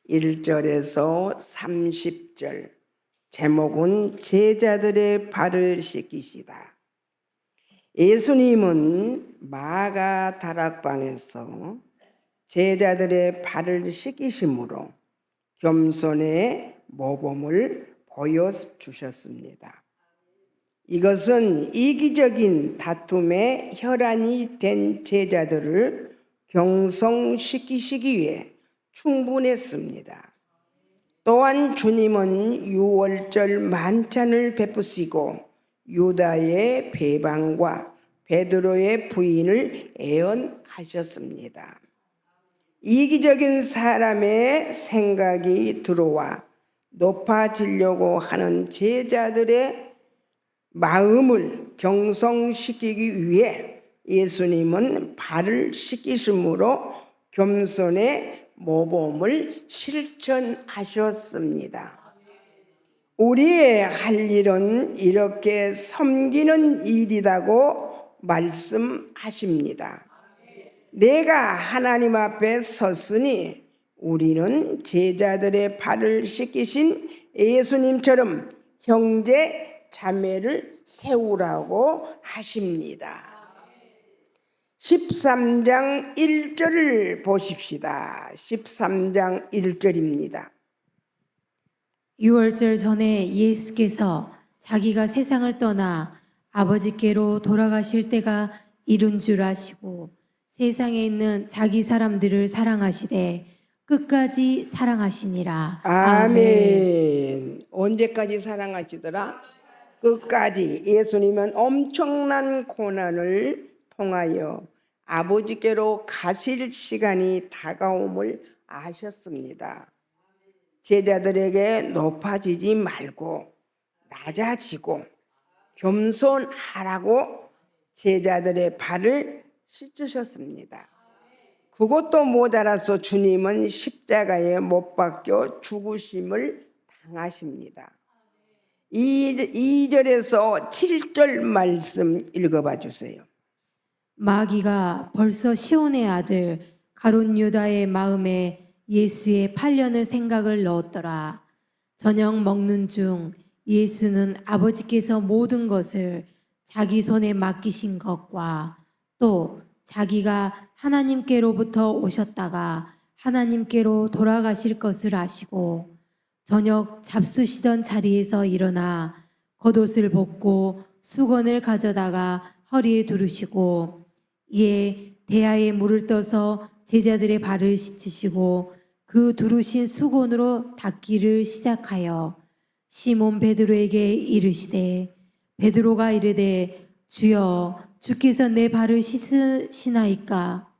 1절에서 30절. 제목은 제자들의 발을 씻기시다. 예수님은 마가 다락방에서 제자들의 발을 씻기심으로 겸손의 모범을 보여주셨습니다. 이것은 이기적인 다툼에 혈안이 된 제자들을 경성시키시기 위해 충분했습니다. 또한 주님은 유월절 만찬을 베푸시고 유다의 배반과 베드로의 부인을 애언하셨습니다. 이기적인 사람의 생각이 들어와 높아지려고 하는 제자들의 마음을 경성시키기 위해 예수님은 발을 씻기심으로 겸손의 모범을 실천하셨습니다. 우리의 할 일은 이렇게 섬기는 일이라고 말씀하십니다. 내가 하나님 앞에 섰으니 우리는 제자들의 발을 씻기신 예수님처럼 형제 자매를 세우라고 하십니다. 13장 1절을 보십시다. 13장 1절입니다. 유월절 전에 예수께서 자기가 세상을 떠나 아버지께로 돌아가실 때가 이른 줄 아시고 세상에 있는 자기 사람들을 사랑하시되 끝까지 사랑하시니라. 아멘. 언제까지 사랑하시더라? 끝까지. 예수님은 엄청난 고난을 통하여 아버지께로 가실 시간이 다가옴을 아셨습니다. 제자들에게 높아지지 말고 낮아지고 겸손하라고 제자들의 발을 씻으셨습니다. 그것도 모자라서 주님은 십자가에 못 박혀 죽으심을 당하십니다. 2절에서 7절 말씀 읽어봐 주세요. 마귀가 벌써 시온의 아들 가룟 유다의 마음에 예수의 팔려는 생각을 넣었더라. 저녁 먹는 중 예수는 아버지께서 모든 것을 자기 손에 맡기신 것과 또 자기가 하나님께로부터 오셨다가 하나님께로 돌아가실 것을 아시고 저녁 잡수시던 자리에서 일어나 겉옷을 벗고 수건을 가져다가 허리에 두르시고 이에 대야에 물을 떠서 제자들의 발을 씻으시고 그 두르신 수건으로 닦기를 시작하여 시몬 베드로에게 이르시되 베드로가 이르되 주여 주께서 내 발을 씻으시나이까?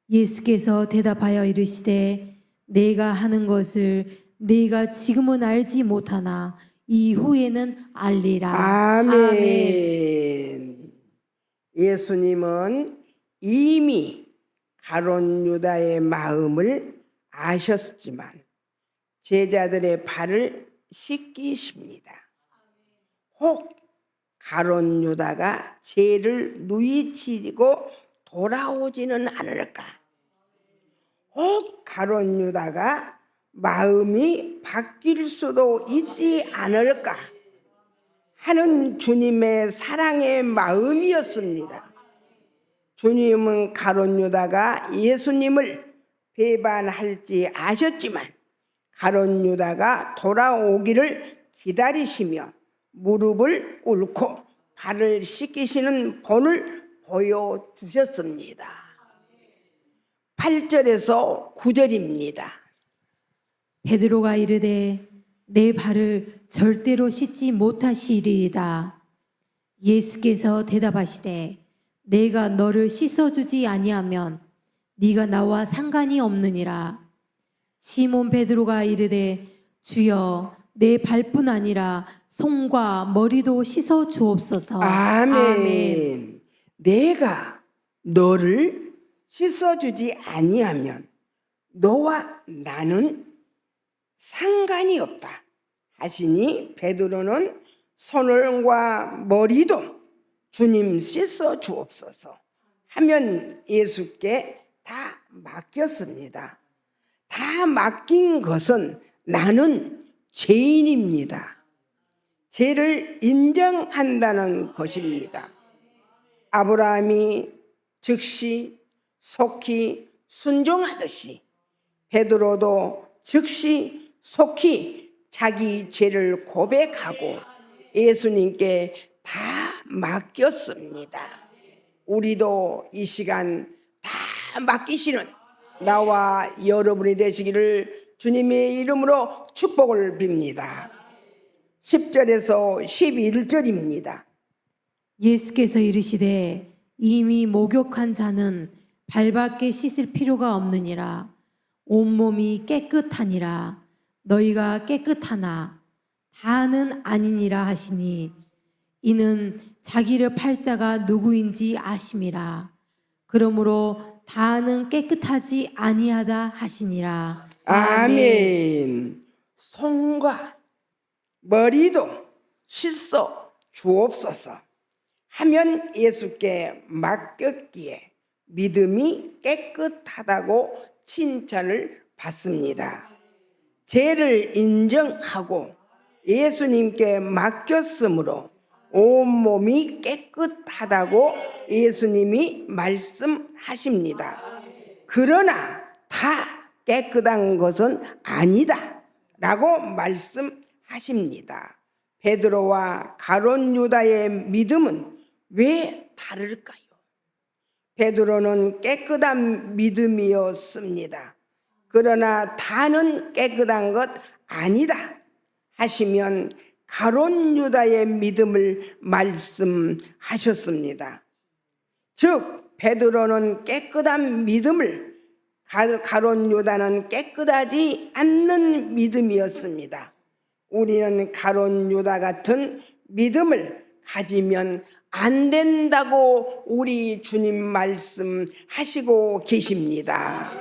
예수께서 대답하여 이르시되 내가 하는 것을 네가 지금은 알지 못하나 이후에는 알리라. 아멘. 예수님은 이미 가룟 유다의 마음을 아셨지만 제자들의 발을 씻기십니다. 혹 가룟 유다가 죄를 누이치고 돌아오지는 않을까? 혹 가룟 유다가 마음이 바뀔 수도 있지 않을까 하는 주님의 사랑의 마음이었습니다. 주님은 가룟 유다가 예수님을 배반할지 아셨지만 가룟 유다가 돌아오기를 기다리시며 무릎을 꿇고 발을 씻기시는 본을 보여주셨습니다. 8절에서 9절입니다. 베드로가 이르되 내 발을 절대로 씻지 못하시리이다. 예수께서 대답하시되 내가 너를 씻어주지 아니하면 네가 나와 상관이 없느니라. 시몬 베드로가 이르되 주여 내 발뿐 아니라 손과 머리도 씻어 주옵소서. 아멘. 내가 너를 씻어주지 아니하면 너와 나는 상관이 없다 하시니 베드로는 손과 머리도 주님 씻어 주옵소서 하면 예수께 다 맡겼습니다. 다 맡긴 것은 나는 죄인입니다. 죄를 인정한다는 것입니다. 아브라함이 즉시 속히 순종하듯이 베드로도 즉시 속히 자기 죄를 고백하고 예수님께 다 맡겼습니다. 우리도 이 시간 다 맡기시는 나와 여러분이 되시기를 주님의 이름으로 축복을 빕니다. 10절에서 11절입니다. 예수께서 이르시되 이미 목욕한 자는 발밖에 씻을 필요가 없느니라. 온몸이 깨끗하니라. 너희가 깨끗하나 다는 아니니라 하시니 이는 자기를 팔 자가 누구인지 아심이라. 그러므로 다는 깨끗하지 아니하다 하시니라. 아멘. 손과 머리도 씻어 주옵소서 하면 예수께 맡겼기에 믿음이 깨끗하다고 칭찬을 받습니다. 죄를 인정하고 예수님께 맡겼으므로 온몸이 깨끗하다고 예수님이 말씀하십니다. 그러나 다 깨끗한 것은 아니다 라고 말씀하십니다. 베드로와 가룟 유다의 믿음은 왜 다를까요? 베드로는 깨끗한 믿음이었습니다. 그러나 다는 깨끗한 것 아니다 하시면 가룟 유다의 믿음을 말씀하셨습니다. 즉 베드로는 깨끗한 믿음을, 가룟 유다는 깨끗하지 않는 믿음이었습니다. 우리는 가룟 유다 같은 믿음을 가지면 안 된다고 우리 주님 말씀하시고 계십니다.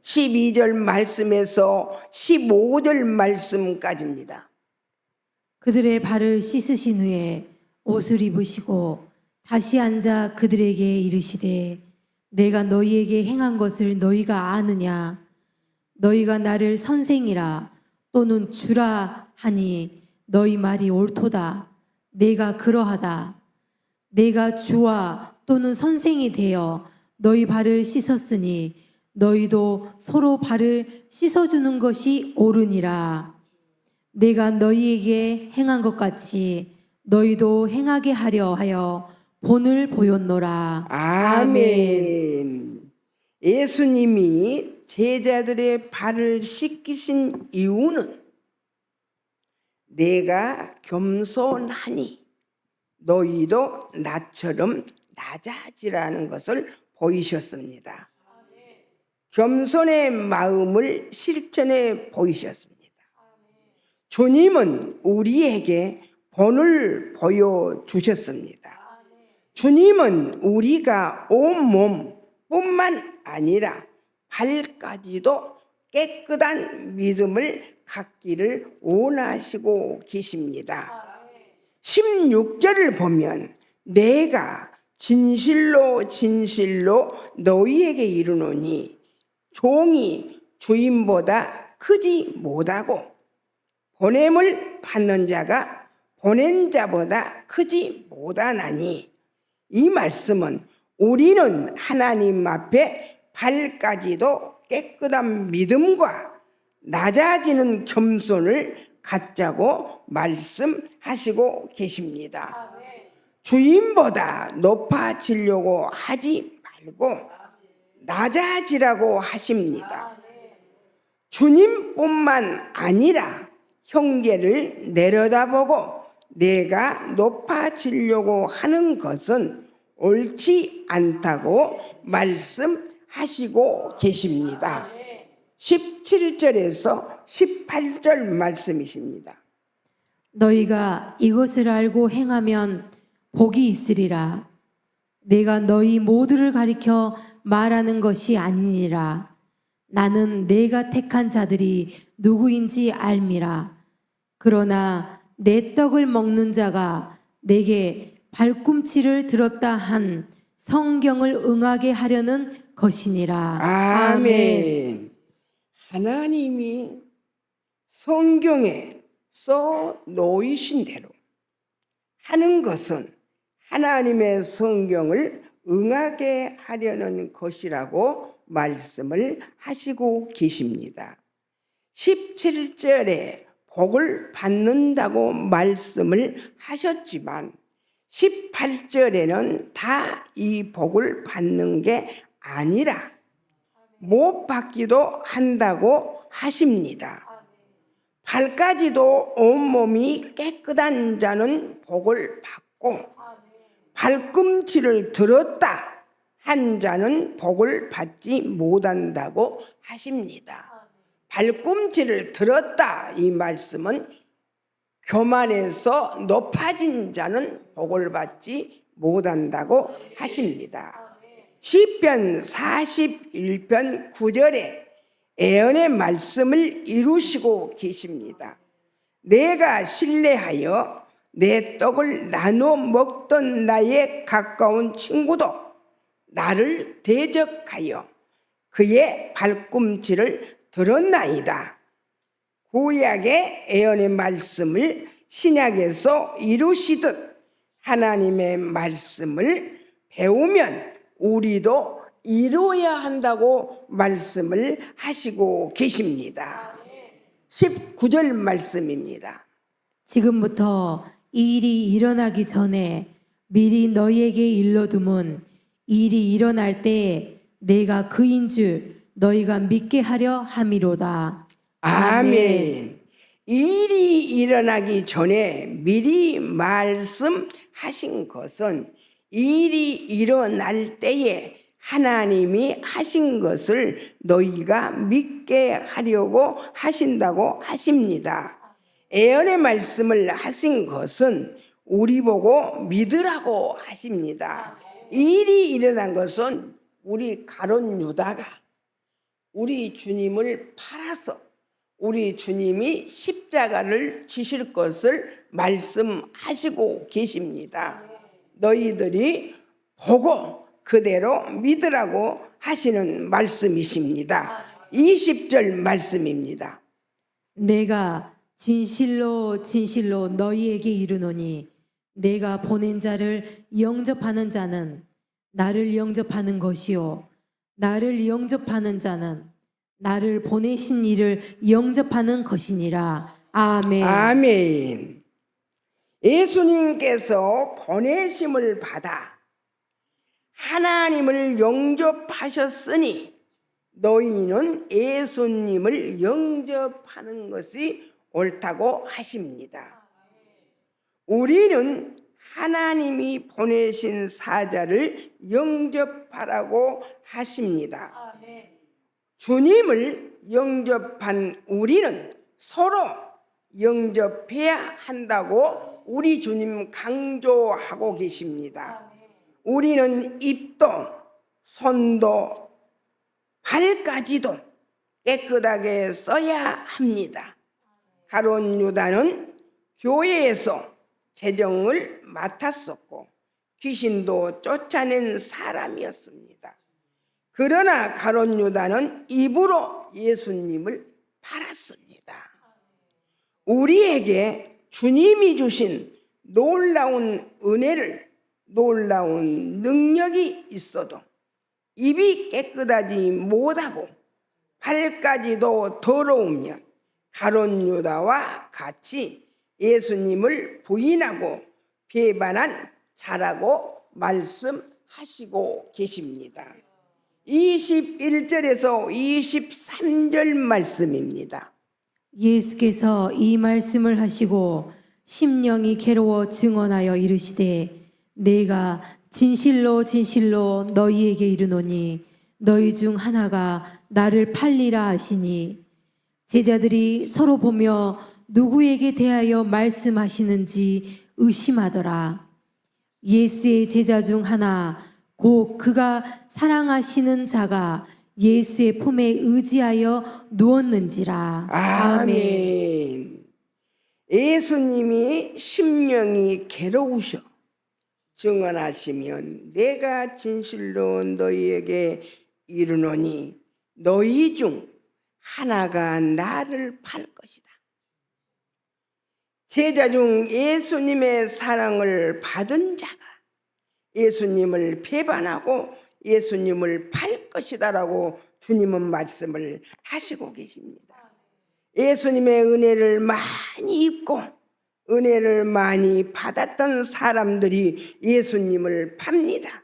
12절 말씀에서 15절 말씀까지입니다. 그들의 발을 씻으신 후에 옷을 입으시고 다시 앉아 그들에게 이르시되 내가 너희에게 행한 것을 너희가 아느냐? 너희가 나를 선생이라 또는 주라 하니 너희 말이 옳도다. 내가 그러하다. 내가 주와 또는 선생이 되어 너희 발을 씻었으니 너희도 서로 발을 씻어주는 것이 옳으니라. 내가 너희에게 행한 것 같이 너희도 행하게 하려 하여 본을 보였노라. 아멘. 예수님이 제자들의 발을 씻기신 이유는 내가 겸손하니 너희도 나처럼 낮아지라는 것을 보이셨습니다. 겸손의 마음을 실천해 보이셨습니다. 주님은 우리에게 본을 보여주셨습니다. 주님은 우리가 온몸뿐만 아니라 발까지도 깨끗한 믿음을 갖기를 원하시고 계십니다. 16절을 보면 내가 진실로 진실로 너희에게 이르노니 종이 주인보다 크지 못하고 보냄을 받는 자가 보낸 자보다 크지 못하나니, 이 말씀은 우리는 하나님 앞에 발까지도 깨끗한 믿음과 낮아지는 겸손을 갖자고 말씀하시고 계십니다. 주인보다 높아지려고 하지 말고 낮아지라고 하십니다. 주님뿐만 아니라 형제를 내려다보고 내가 높아지려고 하는 것은 옳지 않다고 말씀하시고 계십니다. 17절에서 18절 말씀이십니다. 너희가 이것을 알고 행하면 복이 있으리라. 내가 너희 모두를 가리켜 말하는 것이 아니니라. 나는 내가 택한 자들이 누구인지 알미라. 그러나 내 떡을 먹는 자가 내게 발꿈치를 들었다 한 성경을 응하게 하려는 것이니라. 아멘. 하나님이 성경에 써 놓으신 대로 하는 것은 하나님의 성경을 응하게 하려는 것이라고 말씀을 하시고 계십니다. 17절에 복을 받는다고 말씀을 하셨지만 18절에는 다 이 복을 받는 게 아니라 못 받기도 한다고 하십니다. 발까지도 온몸이 깨끗한 자는 복을 받고 발꿈치를 들었다 한 자는 복을 받지 못한다고 하십니다. 발꿈치를 들었다 이 말씀은 교만해서 높아진 자는 복을 받지 못한다고 하십니다. 시편 41편 9절에 애언의 말씀을 이루시고 계십니다. 내가 신뢰하여 내 떡을 나눠 먹던 나의 가까운 친구도 나를 대적하여 그의 발꿈치를 들었나이다. 구약의 애언의 말씀을 신약에서 이루시듯 하나님의 말씀을 배우면 우리도 이루어야 한다고 말씀을 하시고 계십니다. 19절 말씀입니다. 지금부터 이 일이 일어나기 전에 미리 너희에게 일러두면 일이 일어날 때 내가 그인 줄 너희가 믿게 하려 함이로다. 아멘. 일이 일어나기 전에 미리 말씀하신 것은 일이 일어날 때에 하나님이 하신 것을 너희가 믿게 하려고 하신다고 하십니다. 애언의 말씀을 하신 것은 우리 보고 믿으라고 하십니다. 일이 일어난 것은 우리 가룟 유다가 우리 주님을 팔아서 우리 주님이 십자가를 지실 것을 말씀하시고 계십니다. 너희들이 보고 그대로 믿으라고 하시는 말씀이십니다. 20절 말씀입니다. 내가 진실로 진실로 너희에게 이르노니 내가 보낸 자를 영접하는 자는 나를 영접하는 것이요 나를 영접하는 자는 나를 보내신 이를 영접하는 것이니라. 아멘. 아멘. 예수님께서 보내심을 받아 하나님을 영접하셨으니 너희는 예수님을 영접하는 것이 옳다고 하십니다. 우리는 하나님이 보내신 사자를 영접하라고 하십니다. 주님을 영접한 우리는 서로 영접해야 한다고 우리 주님 강조하고 계십니다. 우리는 입도 손도 발까지도 깨끗하게 써야 합니다. 가룟 유다는 교회에서 재정을 맡았었고 귀신도 쫓아낸 사람이었습니다. 그러나 가룟 유다는 입으로 예수님을 팔았습니다. 우리에게 주님이 주신 놀라운 은혜를 놀라운 능력이 있어도 입이 깨끗하지 못하고 발까지도 더러우면 가룟 유다와 같이 예수님을 부인하고 배반한 자라고 말씀하시고 계십니다. 21절에서 23절 말씀입니다. 예수께서 이 말씀을 하시고 심령이 괴로워 증언하여 이르시되 내가 진실로 진실로 너희에게 이르노니 너희 중 하나가 나를 팔리라 하시니 제자들이 서로 보며 누구에게 대하여 말씀하시는지 의심하더라. 예수의 제자 중 하나 곧 그가 사랑하시는 자가 예수의 품에 의지하여 누웠는지라. 아멘. 예수님이 심령이 괴로우셔 증언하시면 내가 진실로 너희에게 이르노니 너희 중 하나가 나를 팔 것이다. 제자 중 예수님의 사랑을 받은 자가 예수님을 배반하고 예수님을 팔 것이다라고 주님은 말씀을 하시고 계십니다. 예수님의 은혜를 많이 입고 은혜를 많이 받았던 사람들이 예수님을 팝니다.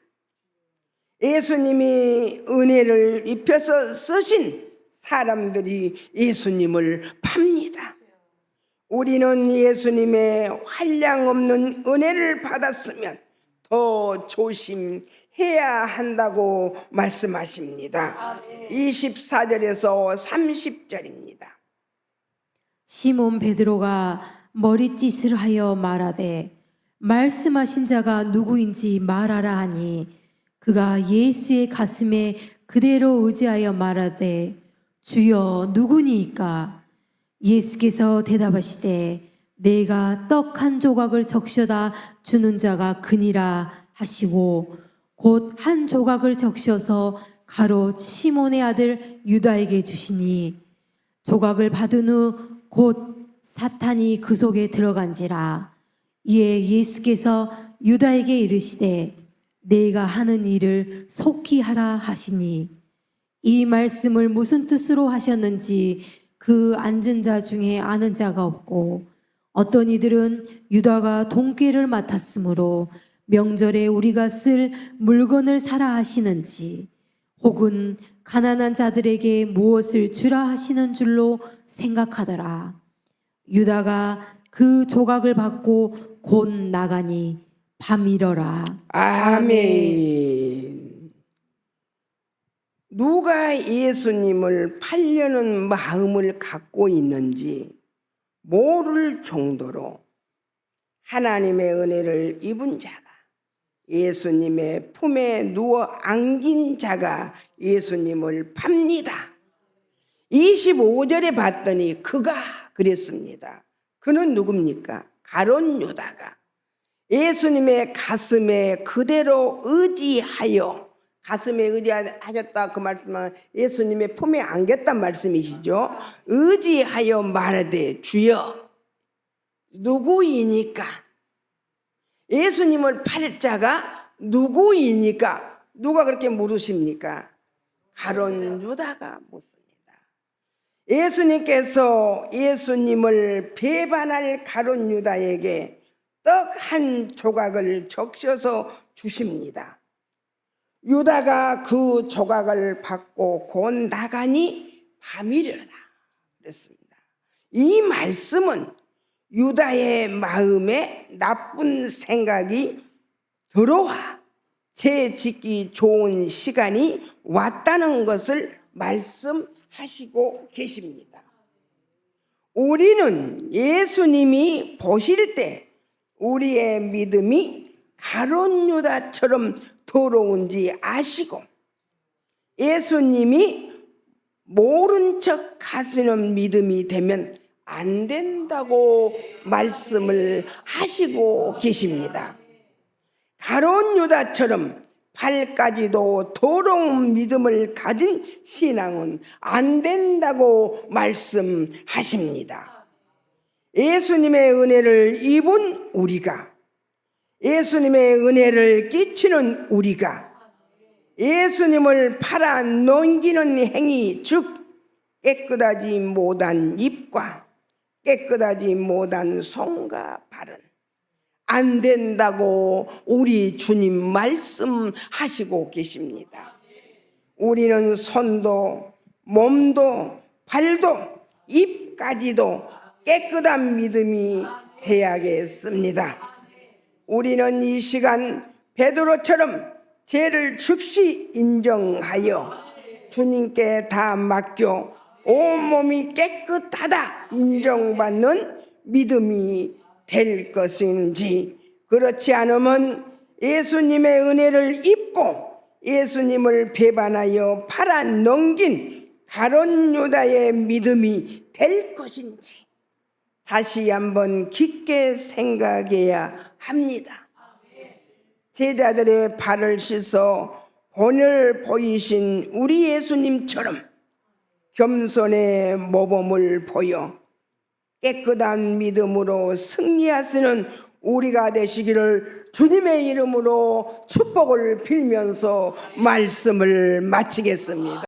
예수님이 은혜를 입혀서 쓰신 사람들이 예수님을 팝니다. 우리는 예수님의 한량 없는 은혜를 받았으면 더 조심해야 한다고 말씀하십니다. 24절에서 30절입니다. 시몬 베드로가 머리짓을 하여 말하되 말씀하신 자가 누구인지 말하라 하니 그가 예수의 가슴에 그대로 의지하여 말하되 주여 누구니이까? 예수께서 대답하시되 내가 떡 한 조각을 적셔다 주는 자가 그니라 하시고 곧 한 조각을 적셔서 가롯 시몬의 아들 유다에게 주시니 조각을 받은 후 곧 사탄이 그 속에 들어간지라. 이에 예수께서 유다에게 이르시되 내가 하는 일을 속히 하라 하시니 이 말씀을 무슨 뜻으로 하셨는지 그 앉은 자 중에 아는 자가 없고 어떤 이들은 유다가 돈꾀를 맡았으므로 명절에 우리가 쓸 물건을 사라 하시는지 혹은 가난한 자들에게 무엇을 주라 하시는 줄로 생각하더라. 유다가 그 조각을 받고 곧 나가니 밤이러라. 아멘. 누가 예수님을 팔려는 마음을 갖고 있는지 모를 정도로 하나님의 은혜를 입은 자가 예수님의 품에 누워 안긴 자가 예수님을 팝니다. 25절에 봤더니 그가 그랬습니다. 그는 누굽니까? 가룟 유다가 예수님의 가슴에 그대로 의지하여, 가슴에 의지하셨다 그 말씀은 예수님의 품에 안겼단 말씀이시죠. 의지하여 말하되 주여 누구이니까? 예수님을 팔 자가 누구이니까? 누가 그렇게 물으십니까? 가룟 유다가 묻습니다. 예수님께서 예수님을 배반할 가룟 유다에게 떡 한 조각을 적셔서 주십니다. 유다가 그 조각을 받고 곧 나가니 밤이려다 그랬습니다. 이 말씀은 유다의 마음에 나쁜 생각이 들어와 죄 짓기 좋은 시간이 왔다는 것을 말씀하시고 계십니다. 우리는 예수님이 보실 때 우리의 믿음이 가룟 유다처럼 더러운지 아시고 예수님이 모른 척 하시는 믿음이 되면 안 된다고 말씀을 하시고 계십니다. 가룟 유다처럼 발까지도 더러운 믿음을 가진 신앙은 안 된다고 말씀하십니다. 예수님의 은혜를 입은 우리가, 예수님의 은혜를 끼치는 우리가 예수님을 팔아 넘기는 행위, 즉 깨끗하지 못한 입과 깨끗하지 못한 손과 발은 안 된다고 우리 주님 말씀하시고 계십니다. 우리는 손도 몸도 발도 입까지도 깨끗한 믿음이 되야겠습니다. 우리는 이 시간 베드로처럼 죄를 즉시 인정하여 주님께 다 맡겨 온몸이 깨끗하다 인정받는 믿음이 될 것인지, 그렇지 않으면 예수님의 은혜를 입고 예수님을 배반하여 팔아 넘긴 가룟 유다의 믿음이 될 것인지 다시 한번 깊게 생각해야 합니다. 제자들의 발을 씻어 본을 보이신 우리 예수님처럼 겸손의 모범을 보여 깨끗한 믿음으로 승리하시는 우리가 되시기를 주님의 이름으로 축복을 빌면서 말씀을 마치겠습니다.